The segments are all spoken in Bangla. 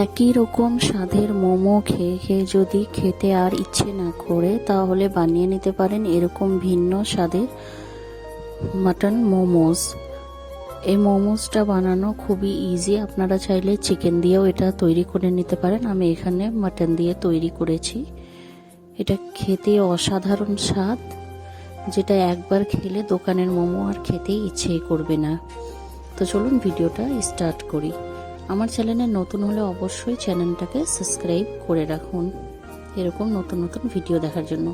একই রকম স্বাদের মোমো খেয়ে খেয়ে যদি খেতে আর ইচ্ছে না করে তাহলে বানিয়ে নিতে পারেন এরকম ভিন্ন স্বাদের মাটন মোমোস। এই মোমোসটা বানানো খুবই ইজি, আপনারা চাইলে চিকেন দিয়েও এটা তৈরি করে নিতে পারেন। আমি এখানে মাটন দিয়ে তৈরি করেছি। এটা খেতে অসাধারণ স্বাদ, যেটা একবার খেলে দোকানের মোমো আর খেতেই ইচ্ছেই করবে না। তো চলুন ভিডিওটা স্টার্ট করি। আমার চ্যানেলে নতুন হলে অবশ্যই চ্যানেলটাকে সাবস্ক্রাইব করে রাখুন এরকম নতুন নতুন ভিডিও দেখার জন্য।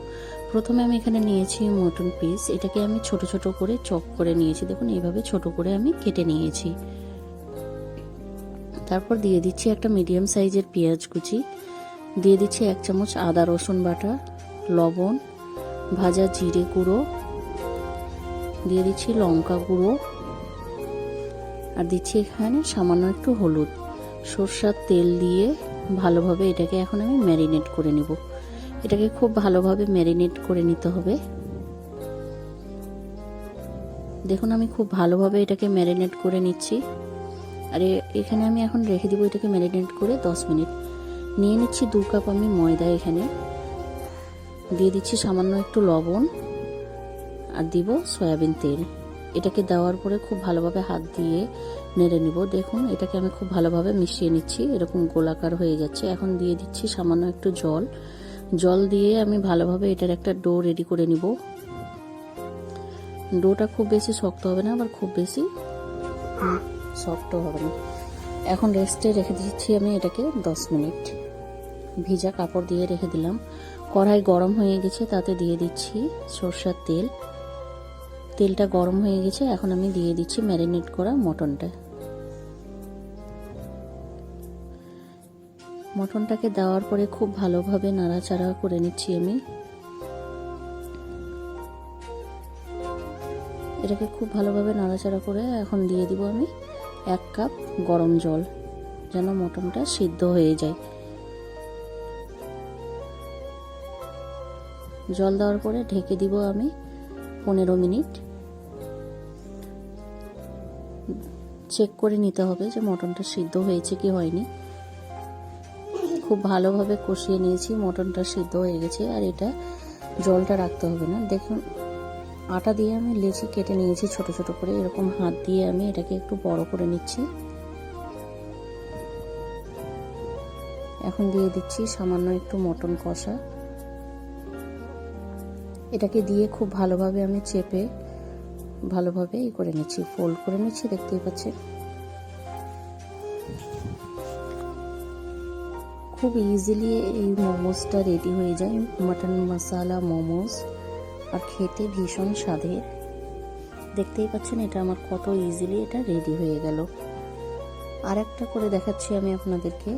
প্রথমে আমি এখানে নিয়েছি মটন পিস, এটাকে আমি ছোট ছোট করে চপ করে নিয়েছি। দেখুন এইভাবে ছোট করে আমি কেটে নিয়েছি। তারপর দিয়ে দিচ্ছি একটা মিডিয়াম সাইজের পেঁয়াজ কুচি, দিয়ে দিচ্ছি 1 চামচ আদা রসুন বাটা, লবণ, ভাজা জিরে গুঁড়ো, দিয়ে দিচ্ছি লঙ্কা গুঁড়ো, আর দিচ্ছি এখানে সামান্য একটু হলুদ। সরষের তেল দিয়ে ভালোভাবে এটাকে এখন আমি ম্যারিনেট করে নিব। এটাকে খুব ভালোভাবে ম্যারিনেট করে নিতে হবে। দেখুন আমি খুব ভালোভাবে এটাকে ম্যারিনেট করে নিচ্ছি। আর এখানে আমি এখন রেখে দিব এটাকে ম্যারিনেট করে 10 মিনিট। নিয়ে নিচ্ছি 2 কাপ আমি ময়দা, এখানে দিয়ে দিচ্ছি সামান্য একটু লবণ, আর দিব সয়াবিন তেল। এটাকে দেওয়ার পরে খুব ভালোভাবে হাত দিয়ে নেড়ে নিব। দেখুন এটাকে আমি খুব ভালোভাবে মিশিয়ে নিচ্ছি, এরকম গোলাকার হয়ে যাচ্ছে। এখন দিয়ে দিচ্ছি সামান্য একটু জল দিয়ে আমি ভালোভাবে এটার একটা ডো রেডি করে নিব। ডোটা খুব বেশি শক্ত হবে না, আবার খুব বেশি সফটও হবে না। এখন রেস্টে রেখে দিচ্ছি আমি এটাকে 10 মিনিট। ভিজা কাপড় দিয়ে রেখে দিলাম। কড়াই গরম হয়ে গেছে, তাতে দিয়ে দিচ্ছি সরষের তেল। তেলটা গরম হয়ে গেছে, এখন আমি দিয়ে দিচ্ছি ম্যারিনেট করা মটনটাকে দেওয়ার পরে খুব ভালোভাবে নাড়াচাড়া করে নিচ্ছি আমি। এটাকে খুব ভালোভাবে নাড়াচাড়া করে এখন দিয়ে দিব আমি 1 কাপ গরম জল, যেন মটনটা সিদ্ধ হয়ে যায়। জল দেওয়ার পরে ঢেকে দিব আমি 15 মিনিট। চেক করে নিতে হবে যে মটনটা সিদ্ধ হয়েছে কি হয়নি। খুব ভালোভাবে কষিয়ে নিয়েছি, মটনটা সিদ্ধ হয়ে গেছে। আর এটা জলটা রাখতে হবে না। দেখুন আটা দিয়ে আমি লেচি কেটে নিয়েছি ছোট ছোট করে, এরকম হাত দিয়ে আমি এটাকে একটু বড় করে নিচ্ছি। এখন দিয়ে দিচ্ছি সামান্য একটু মটন কষা। এটাকে দিয়ে খুব ভালোভাবে আমি চেপে ভালোভাবে করে নিচ্ছি, ফোল্ড করে নিচ্ছি। দেখতেই পাচ্ছেন খুব ইজিলি এই মোমোসটা রেডি হয়ে যায়, মাটন মশলা মোমোস। আর খেতে ভীষণ স্বাদের। দেখতেই পাচ্ছেন এটা আমার কত ইজিলি এটা রেডি হয়ে গেল। আর একটা করে দেখাচ্ছি আমি আপনাদেরকে।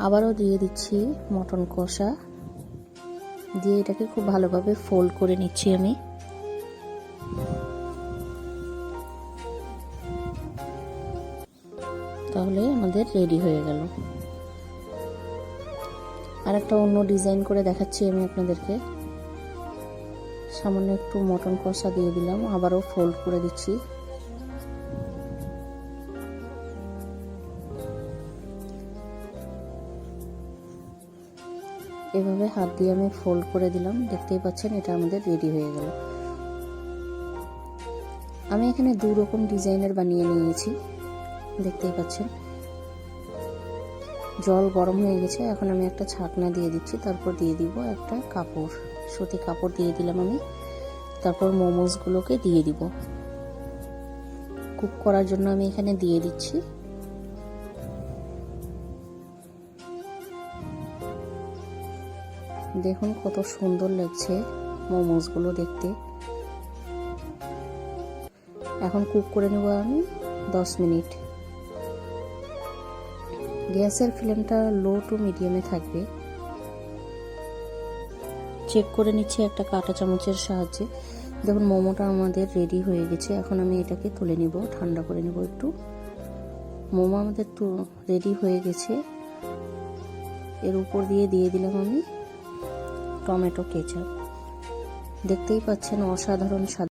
আবারও দিয়ে দিচ্ছি মটন কষা, দিয়ে এটাকে খুব ভালোভাবে ফোল্ড করে নিচ্ছি আমি। তাহলে আমাদের রেডি হয়ে গেল। আর একটা অন্য ডিজাইন করে দেখাচ্ছি আমি আপনাদেরকে। সামান্য একটু মটন কষা দিয়ে দিলাম, আবারও ফোল্ড করে দিচ্ছি। এভাবে হাত দিয়ে আমি ফোল্ড করে দিলাম। দেখতেই পাচ্ছেন এটা আমাদের রেডি হয়ে গেল। আমি এখানে 2 রকম ডিজাইনের বানিয়ে নিয়েছি, দেখতেই পাচ্ছেন। জল গরম হয়ে গেছে, এখন আমি একটা ছাকনা দিয়ে দিচ্ছি। তারপর দিয়ে দিব একটা কাপড়, সুতি কাপড় দিয়ে দিলাম আমি। তারপর মোমোসগুলোকে দিয়ে দিব। কুক করার জন্য আমি এখানে দিয়ে দিচ্ছি। দেখুন কত সুন্দর লাগছে মোমোসগুলো দেখতে। এখন কুক করে নেব আমি 10 মিনিট। গ্যাসের ফ্লেমটা লো টু মিডিয়ামে থাকবে। চেক করে নিচ্ছি একটা কাঁটা চামচের সাহায্যে। দেখুন মোমোটা আমাদের রেডি হয়ে গেছে। এখন আমি এটাকে তুলে নিব, ঠান্ডা করে নেব একটু। মোমো আমাদের তো রেডি হয়ে গেছে। এর উপর দিয়ে দিলাম আমি টমেটো কেচাপ। দেখতেই পাচ্ছেন অসাধারণ স্বাদ।